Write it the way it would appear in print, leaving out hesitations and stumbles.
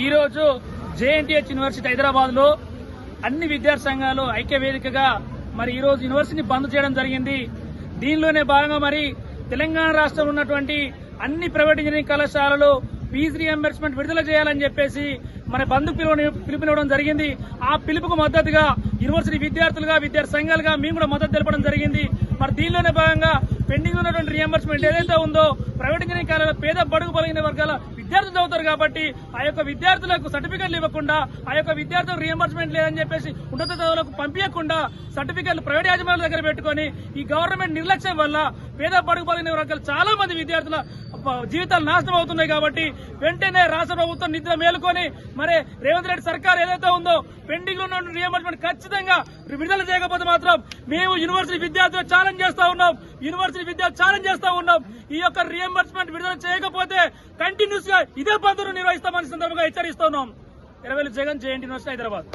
ఈ రోజు JNTH university Hyderabad లో అన్ని విద్యార్థి సంఘాలు ఐక్య వేదికగా మరి ఈ రోజు యూనివర్సిటీని బంద్ చేయడం జరిగింది. దీనిలోనే భాగంగా మరి తెలంగాణ రాష్ట్రంలో ఉన్నటువంటి అన్ని ప్రైవేట్ ఇంజనీరింగ్ కళాశాలలు ఫీజు రీఎంబర్స్మెంట్ విడుదల చేయాలని చెప్పేసి మన బంద్ పిలుపునివ్వడం జరిగింది. ఆ పిలుపుకు మద్దతుగా యూనివర్సిటీ విద్యార్థులుగా విద్యార్థి సంఘాలుగా మేము కూడా మద్దతు తెలపడం జరిగింది. మరి దీనిలోనే భాగంగా పెండింగ్ ఉన్నటువంటి రీఎంబర్స్మెంట్ ఏదైతే ఉందో ప్రైవేట్ ఇంజనీరింగ్ కాలేజీలో పేద బడుగు బలైన వర్గాల విద్యార్థులు చదువుతారు కాబట్టి ఆ యొక్క విద్యార్థులకు సర్టిఫికెట్లు ఇవ్వకుండా ఆ యొక్క విద్యార్థులకు రీఎంబర్స్మెంట్ లేదని చెప్పేసి ఉన్నత చదువులకు పంపించకుండా సర్టిఫికెట్లు ప్రైవేట్ యాజమాన్యాల దగ్గర పెట్టుకుని ఈ గవర్నమెంట్ నిర్లక్ష్యం వల్ల పేద బడుగు బలైన వర్గాలు చాలా మంది విద్యార్థుల జీవితాలు నాశనం అవుతున్నాయి. కాబట్టి వెంటనే రాష్ట్ర ప్రభుత్వం నిద్ర మేలుకొని మరి రేవంత్ రెడ్డి సర్కార్ ఏదైతే ఉందో పెండింగ్ లో ఉన్న రీఎంబర్స్మెంట్ ఖచ్చితంగా విడుదల చేయకపోతే మాత్రం మేము యూనివర్సిటీ విద్యార్థులు ఛాలెంజ్ చేస్తా ఉన్నాం. ఈ యొక్క రీఎంబర్స్మెంట్ విడుదల చేయకపోతే కంటిన్యూస్ గా ఇదే పద్ధతులు నిర్వహిస్తామని సందర్భంగా హెచ్చరిస్తున్నాం. Erravelli Jagan, JNT university, Hyderabad.